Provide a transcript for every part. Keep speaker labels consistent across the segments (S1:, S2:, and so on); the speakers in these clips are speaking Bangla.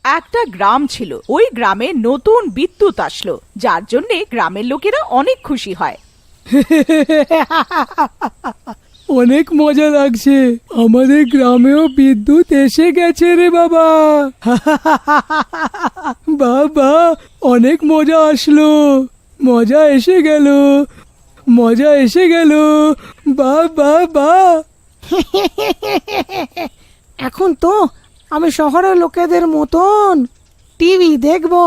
S1: একটা গ্রাম ছিল। ওই গ্রামে নতুন বিদ্যুৎ আসলো, যার জন্য গ্রামের লোকেরা অনেক খুশি হয়।
S2: অনেক মজা লাগছে, আমাদের গ্রামেও বিদ্যুৎ এসে গেছে রে বাবা। বাবা, অনেক মজা আসলো, মজা এসে গেল, মজা এসে গেল। বাবা বা
S3: এখন তো আমি শহরের লোকেদের মতন টিভি দেখবো,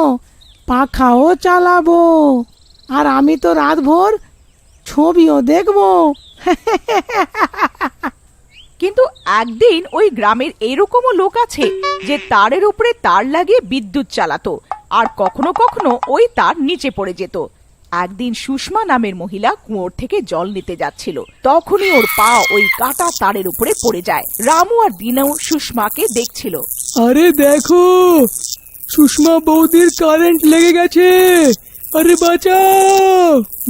S3: পাখাও চালাবো, আর আমি তো রাতভর ছবিও দেখবো।
S1: কিন্তু একদিন ওই গ্রামের এরকমও লোক আছে যে তারের উপরে তার লাগিয়ে বিদ্যুৎ চালাতো, আর কখনো কখনো ওই তার নিচে পড়ে যেত। একদিন সুষমা নামের মহিলা কুয়োর থেকে জল নিতে যাচ্ছিল, তখনই ওর পা ওই কাটা তারের উপরে পড়ে যায়। রামু আর দিনু সুষমাকে দেখছিল।
S2: আরে দেখো, সুষমা বৌদির কারেন্ট লেগে গেছে, আরে বাঁচাও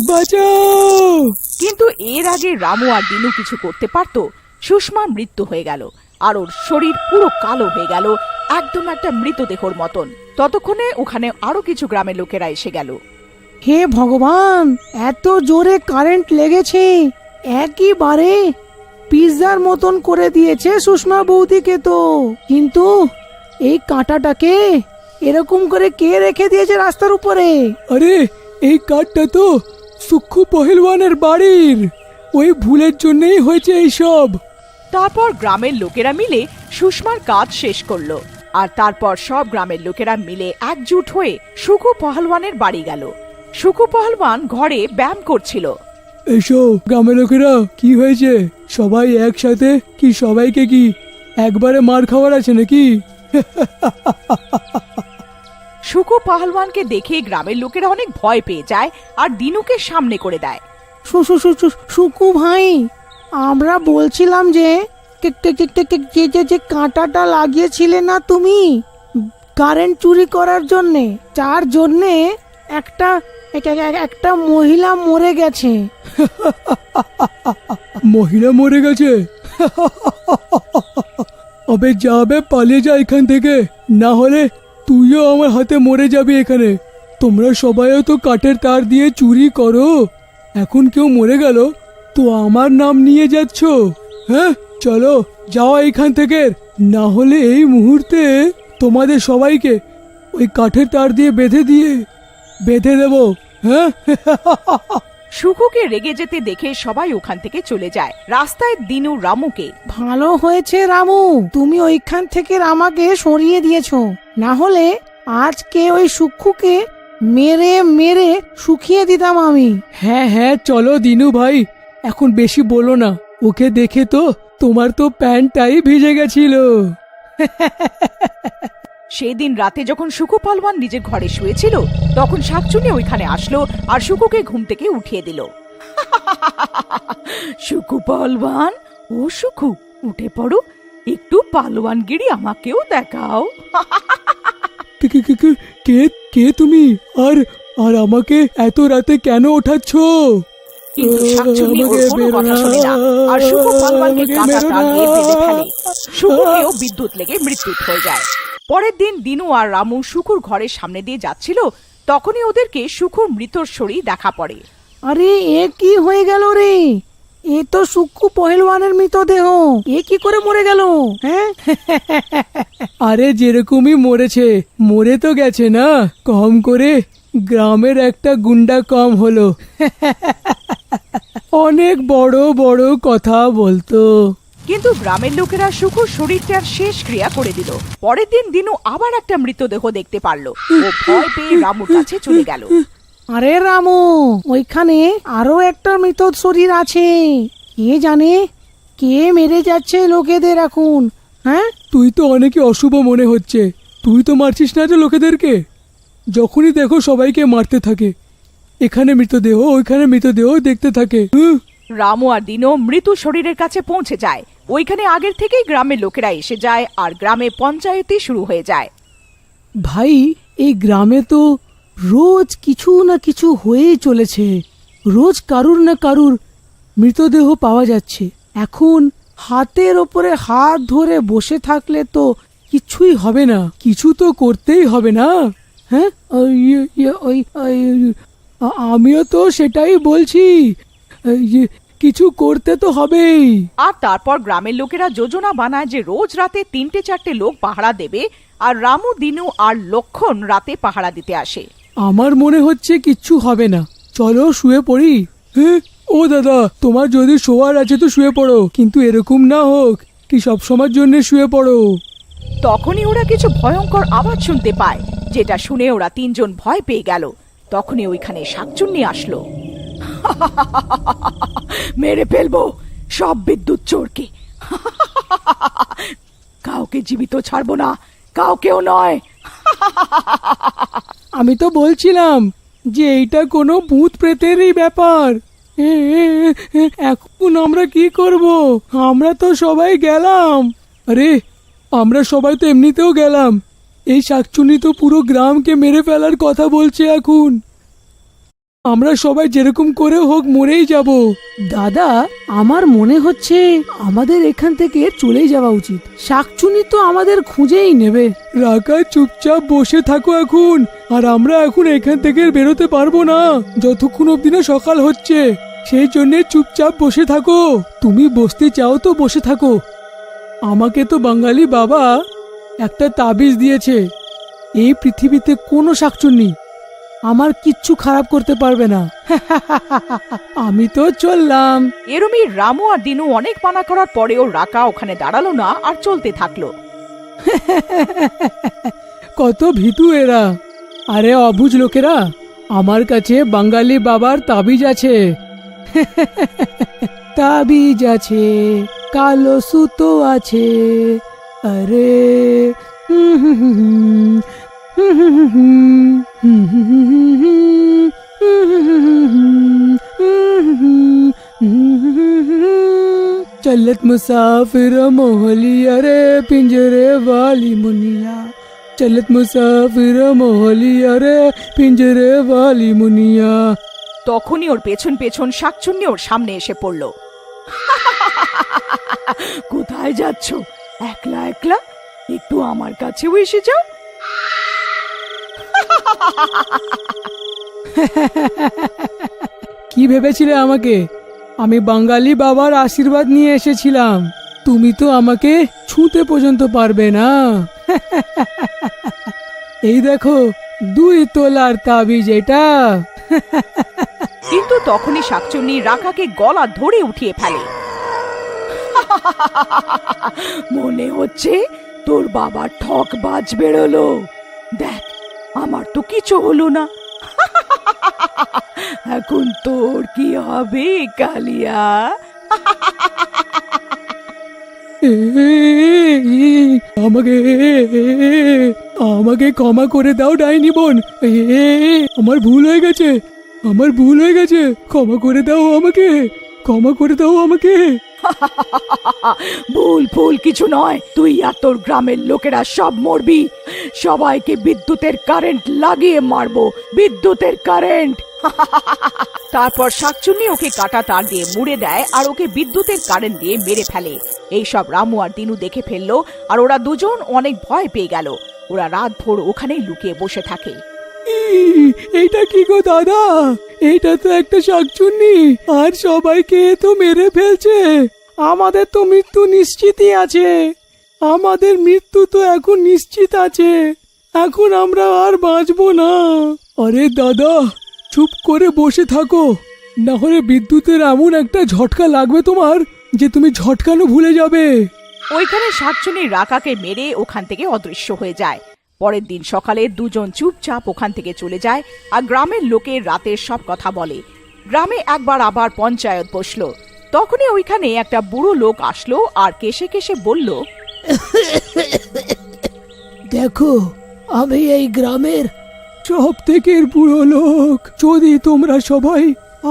S2: বাঁচাও।
S1: কিন্তু এর আগে রামু আর দিনু কিছু করতে পারতো, সুষমার মৃত্যু হয়ে গেল, আর ওর শরীর পুরো কালো হয়ে গেল, একদম একটা মৃতদেহর মতন। ততক্ষণে ওখানে আরো কিছু গ্রামের লোকেরা এসে গেল।
S3: হে ভগবান, এত জোরে কারেন্ট লেগেছে, একইবারে পিৎজার মতন করে দিয়েছে সুষমা বৌদিকে। তো কিন্তু এই কাঁটাটাকে এরকম করে কে রেখে দিয়েছে রাস্তার উপরে?
S2: আরে এই কাঠটা তো সুক্ষু পহেলওয়ানের বাড়ির, ওই ভুলের জন্যই হয়েছে এইসব।
S1: তারপর গ্রামের লোকেরা মিলে সুষমার কাজ শেষ করলো, আর তারপর সব গ্রামের লোকেরা মিলে একজুট হয়ে সুকু পহলওয়ানের বাড়ি গেল। সুকু পহলওয়ান ঘরে ব্যায়াম করছিল।
S2: এসো গ্রামের লোকেরা, কি হয়েছে? সবাই একসাথে? কি সবাইকে কি একবারে মার খাওয়ার আছে নাকি?
S1: সুকু পহলওয়ানকে দেখে গ্রামের লোকেরা অনেক ভয় পেয়ে যায় আর দিনুকে সামনে করে দেয়।
S3: সুকু ভাই, আমরা বলছিলাম যে যে কাঁটাটা লাগিয়েছিলে না তুমি কারেন্ট চুরি করার জন্যে, যার জন্যে একটা মহিলা মরে গেছে।
S2: মহিলা মরে গেছে? আবে যাবে, পালিয়ে যা এখান থেকে, না হলে তুইও আমার হাতে মরে যাবি এখানে। তোমরা সবাইও তো কাঠের তার দিয়ে চুরি করো, এখন কেউ মরে গেল তো আমার নাম নিয়ে যাচ্ছ? হ্যাঁ, চলো যাও এখান থেকে, না হলে এই মুহূর্তে তোমাদের সবাইকে ওই কাঠের তার দিয়ে বেঁধে দেবো। হ্যাঁ।
S1: সুকুকে রেগে যেতে দেখে সবাই ওখান থেকে চলে যায়। রাস্তায় দিনু রামুকে,
S3: ভালো হয়েছে রামু, তুমি ওইখান থেকে আমাকে সরিয়ে দিয়েছো, না হলে আজকে ওই সুক্ষুকে মেরে মেরে শুকিয়ে দিতাম আমি।
S2: হ্যাঁ হ্যাঁ, চলো দিনু ভাই, এখন বেশি বলো না, ওকে দেখে তো তোমার তো প্যান্টটাই ভিজে গেছিল।
S1: সেদিন রাতে যখন সুকু পালওয়ান নিজের ঘরে শুয়েছিল, তখন শাকচুনি ওইখানে আসলো আর সুকুকে ঘুম থেকে উঠিয়ে দিল। সুকু পালওয়ান, ও সুকু, উঠে পড়ো, একটু পালওয়ানগিরি আমাকেও দেখাও।
S2: কে কে তুমি, আর আর আমাকে এত রাতে কেন ওঠাচ্ছ?
S1: কিন্তু শাকচুন্নি ওর কোনো কথা শোনে না আর সুকু পালওয়ানকে কাঁটা তার দিয়ে বেঁধে ফেলে। সুকুকেও বিদ্যুৎ লেগে মৃত্যু হয়ে যায়। পরের দিন দিনু আর রামু সুকুর ঘরের সামনে দিয়ে যাচ্ছিল, তখনই ওদেরকে সুকুর মৃতর শরীর দেখা পড়ে।
S3: আরে এ কি হয়ে গেল রে? এ তো সুক্ষু পহেলওয়ানের মৃতদেহ, এ কি করে মরে গেল? হ্যাঁ।
S2: আরে যেরকমই মরেছে, মরে তো গেছে না, কম করে গ্রামের একটা গুন্ডা কম হলো। অনেক বড় বড় কথা বলতো।
S1: কিন্তু গ্রামের লোকেরা সুকুর শরীরটার শেষ ক্রিয়া করে দিল। পরের দিন দিনু আবার একটা মৃতদেহ দেখতে পারলো। ও ভয় পেয়ে রামুর কাছে চলে গেল।
S3: আরে রামু, ওইখানে আরো একটা মৃত শরীর আছে, কে জানে কে মেরে যাচ্ছে লোকেদের এখন। হ্যাঁ,
S2: তুই তো অনেকে অশুভ মনে হচ্ছে, তুই তো মারছিস না যে লোকেদেরকে? যখনই দেখো সবাইকে মারতে থাকে, এখানে মৃতদেহ ওইখানে মৃতদেহ দেখতে থাকে।
S1: রামু আর দিনু মৃত শরীরের কাছে পৌঁছে যায়। ওইখানে আগের থেকেই গ্রামের লোকেরা এসে যায় আর গ্রামে পঞ্চায়েতই শুরু হয়ে যায়।
S3: ভাই, এই গ্রামে তো রোজ কিছু না কিছু হয়েই চলেছে, রোজ কারুর না কারুর মৃতদেহ পাওয়া যাচ্ছে। এখন হাতের ওপরে হাত ধরে বসে থাকলে তো
S2: কিচ্ছুই হবে না, কিছু তো করতেই হবে না। হ্যাঁ, আমিও তো সেটাই বলছি, কিছু করতে তো হবেই।
S1: আর তারপর গ্রামের লোকেরা যোজনা বানায় যে রোজ রাতে 3-4টে লোক পাহারা দেবে, আর রামু, দিনু আর লক্ষণ রাতে পাহারা দিতে আসে।
S2: আমার মনে হচ্ছে কিচ্ছু হবে না, চলো শুয়ে পড়ি। হ্যাঁ, ও দাদা, তোমার যদি শোয়ার আছে তো শুয়ে পড়ো, কিন্তু এরকম না হোক কি সব সময়ের জন্য শুয়ে পড়ো।
S1: তখনই ওরা কিছু ভয়ঙ্কর আওয়াজ শুনতে পায়, যেটা শুনে ওরা 3জন ভয় পেয়ে গেল। তখনই ওইখানে শাকচুন্নি আসলো। মেরে ফেলবো সব বিদ্যুৎ চোরকে, কাউকে জীবিত ছাড়বো না, কাউকেও নয়।
S2: আমি তো বলছিলাম যে এইটা কোনো ভূত প্রেতেরই ব্যাপার। এখন আমরা কি করব? আমরা তো সবাই গেলাম। আরে, আমরা সবাই তো এমনিতেও গেলাম, এই শাকচুন্নি তো পুরো গ্রামকে মেরে ফেলার কথা বলছে। এখন আমরা সবাই যেরকম করে হোক মরেই যাব।
S3: দাদা, আমার মনে হচ্ছে আমাদের এখান থেকে চলে যাওয়া উচিত। শাকচুনি তো আমাদের খুঁজেই নেবে।
S2: রাকা, চুপচাপ বসে থাকো এখন। আর আমরা এখন এখান থেকে বেরোতে পারবো না যতক্ষণ অব্দি না সকাল হচ্ছে, সেই জন্য চুপচাপ বসে থাকো। তুমি বসতে চাও তো বসে থাকো। আমাকে তো বাঙালি বাবা একটা তাবিজ দিয়েছে, এই পৃথিবীতে কোনো শাকচুন্নি আমার কিচ্ছু খারাপ করতে পারবে না। আমি তো চললাম।
S1: এরমই রামু আর দিনু অনেক মানা করার পরেও রাকা ওখানে দাঁড়ালো না আর চলতে থাকলো।
S2: কত ভীতু এরা! আরে অবুঝ লোকেরা, আমার কাছে বাঙালি বাবার তাবিজ আছে। তাবিজ আছে, কালো সুতো আছে। আরে चलत मुसाफिर मोहलिया रे पिंजरे वाली मुनिया, चलत मुसाफिर मोहलिया रे पिंजरे वाली मुनिया।
S1: তখনই ওর পেছন পেছন শাকচুন্নি ওর সামনে এসে পড়ল। কোথায় যাচ্ছ একলা একলা? একটু আমার কাছেও এসে যাও।
S2: কি ভেবেছিলে আমাকে? আমি বাঙালি বাবার আশীর্বাদ নিয়ে এসেছিলাম, তুমি তো আমাকে ছুঁতে পর্যন্ত পারবে না। এই দেখো 2 তোলার তাবিজ এটা।
S1: কিন্তু তখনই শাকচুন্নি রাকাকে গলা ধরে উঠিয়ে ফেলে। মনে হচ্ছে তোর বাবার ঠক বাজ বেরোলো। দেখ, আমার তো কিছু হলো না। এখন তোর কি হবে কালিয়া?
S2: আমাকে আমাকে ক্ষমা করে দাও ডাইনি বোন। আমার ভুল হয়ে গেছে, আমার ভুল হয়ে গেছে। ক্ষমা করে দাও আমাকে, ক্ষমা করে দাও আমাকে।
S1: ভুল ভুল কিছু নয়, তুই আর তোর গ্রামের লোকেরা সব মরবি। সবাইকে বিদ্যুতের কারেন্ট লাগিয়ে মারবো, বিদ্যুতের কারেন্ট। তারপর শাকচুন্নি ওকে কাটা তার দিয়ে মুড়ে দেয় আর ওকে বিদ্যুতের কারেন্ট দিয়ে মেরে ফেলে। এইসব রামু আর দিনু দেখে ফেললো, আর ওরা দুজন অনেক ভয় পেয়ে গেল। ওরা রাত ভোর ওখানেই লুকিয়ে বসে থাকে।
S2: এইটা কি গো দাদা? এইটা তো একটা শাকচুন্নি, আর সবাইকে তো মেরে ফেলছে। আমাদের তো মৃত্যু নিশ্চিতই আছে, আমাদের মৃত্যু তো এখন নিশ্চিত আছে। এখন আমরা আর বাঁচবো না। আরে দাদা, চুপ করে বসে থাকো, না হলে বিদ্যুতের এমন একটা ঝটকা লাগবে তোমার যে তুমি ঝটকানো ভুলে যাবে।
S1: ওইখানে শাকচুন্নি রাকাকে মেরে ওখান থেকে অদৃশ্য হয়ে যায়। পরের দিন সকালে দুজন চুপচাপ ওখান থেকে চলে যায় আর গ্রামের লোকের রাতের সব কথা বলে। গ্রামে একবার আবার পঞ্চায়েত বসলো। তখনই ওইখানে একটা বুড়ো লোক আসলো আর কেশে কেশে বলল,
S3: দেখো, আমি এই গ্রামের
S2: সব থেকে বুড়ো লোক। যদি তোমরা সবাই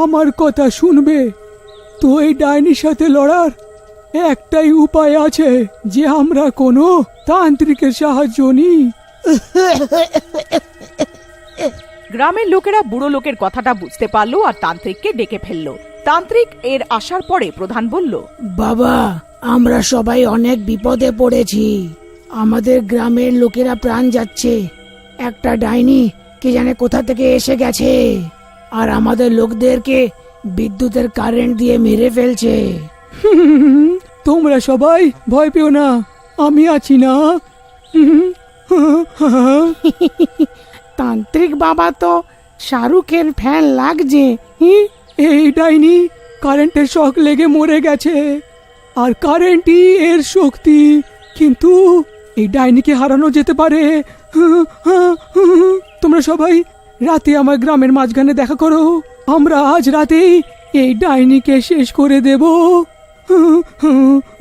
S2: আমার কথা শুনবে তো এই ডাইনির সাথে লড়ার একটাই উপায় আছে, যে আমরা কোনো তান্ত্রিকের সাহায্য নিই।
S1: গ্রামের লোকেরা বুড়ো লোকের কথাটা বুঝতে পারলো আর তান্ত্রিককে ডেকে ফেললো। তান্ত্রিক এর আসার পরে প্রধান বলল,
S3: বাবা, আমরা সবাই অনেক বিপদে পড়েছি। আমাদের গ্রামের লোকেরা প্রাণ যাচ্ছে। একটা ডাইনি কে জানে কোথা থেকে এসে গেছে আর আমাদের লোকদেরকে বিদ্যুতের কারেন্ট দিয়ে মেরে ফেলছে।
S2: তোমরা সবাই ভয় পেও না, আমি আছি না।
S3: তান্ত্রিক বাবা তো শাহরুখের ফ্যান লাগছে।
S2: এই ডাইনি কারেন্টের শক লেগে মরে গেছে, আর কারেন্টই এর শক্তি। কিন্তু এই ডাইনিকে হারানো যেতে পারে। তোমরা সবাই রাতে আমার গ্রামের মাঝখানে দেখা করো। আমরা আজ রাতেই এই ডাইনিকে শেষ করে দেব।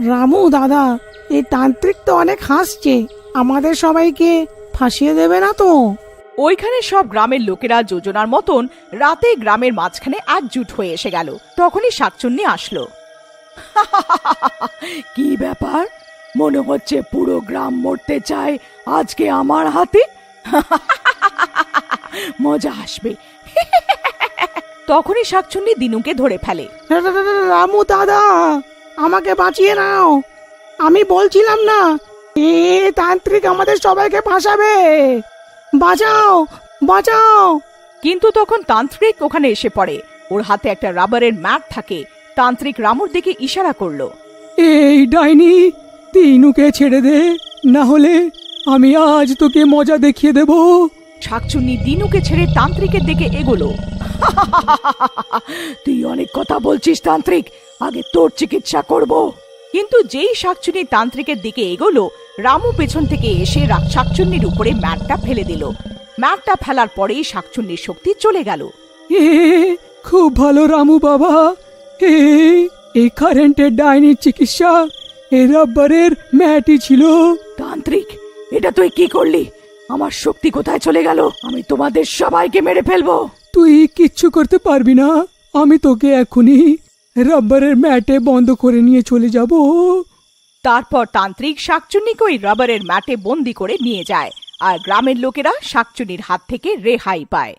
S3: রামু দাদা, এই তান্ত্রিক তো অনেক হাসছে, আমাদের সবাইকে ফাঁসিয়ে দেবে না তো?
S1: ওইখানে সব গ্রামের লোকেরা যোজনার মতন রাতে গ্রামের মাঝখানে একজুট হয়ে এসে গেল। তখনই শাকচুন্নি আসলো। কি ব্যাপার, মনে হচ্ছে পুরো গ্রাম মরতে চায় আজকে আমার হাতে। মজা আসবে। তখনই শাকচুন্নি দিনুকে ধরে ফেলে।
S3: রামু দাদা, আমাকে বাঁচিয়ে নাও। আমি বলছিলাম না, এ তান্ত্রিক আমাদের সবাইকে ফাঁসাবে। বাঁচাও, বাঁচাও।
S1: কিন্তু তখন তান্ত্রিক ওখানে এসে পড়ে। ওর হাতে একটা রাবারের ম্যাট থাকে। তান্ত্রিক রামুর দিকে ইশারা করলো।
S2: এই ডাইনি, তিনুকে ছেড়ে দে, না হলে আমি আজ তোকে মজা দেখিয়ে দেব।
S1: শাকচুন্নি দিনুকে ছেড়ে তান্ত্রিকের দিকে এগোলো। তুই অনেক কথা বলছিস তান্ত্রিক, আগে তোর চিকিৎসা করব। কিন্তু যেই শাকচুন্নি তান্ত্রিকের দিকে এগোলো, রামু পেছন থেকে এসে শাকচুন্নির উপরে ম্যাটটা ফেলে দিল। ম্যাটটা ফেলার পরেই শাকচুন্নির শক্তি চলে গেল।
S2: খুব ভালো রামু বাবা। এই কারেন্টের ডাইনির চিকিৎসা এই রাব্বারের ম্যাটই ছিল।
S1: তান্ত্রিক, এটা তুই কি করলি? আমার শক্তি কোথায় চলে গেল? আমি তোমাদের সবাইকে মেরে ফেলবো।
S2: তুই কিচ্ছু করতে পারবি না, আমি তোকে এখনই রাব্বারের ম্যাটে বন্ধ করে নিয়ে চলে যাব।
S1: তারপর তান্ত্রিক শাকচুন্নিকে ওই রাবারের ম্যাটে বন্দি করে নিয়ে যায়, আর গ্রামের লোকেরা শাকচুন্নির হাত থেকে রেহাই পায়।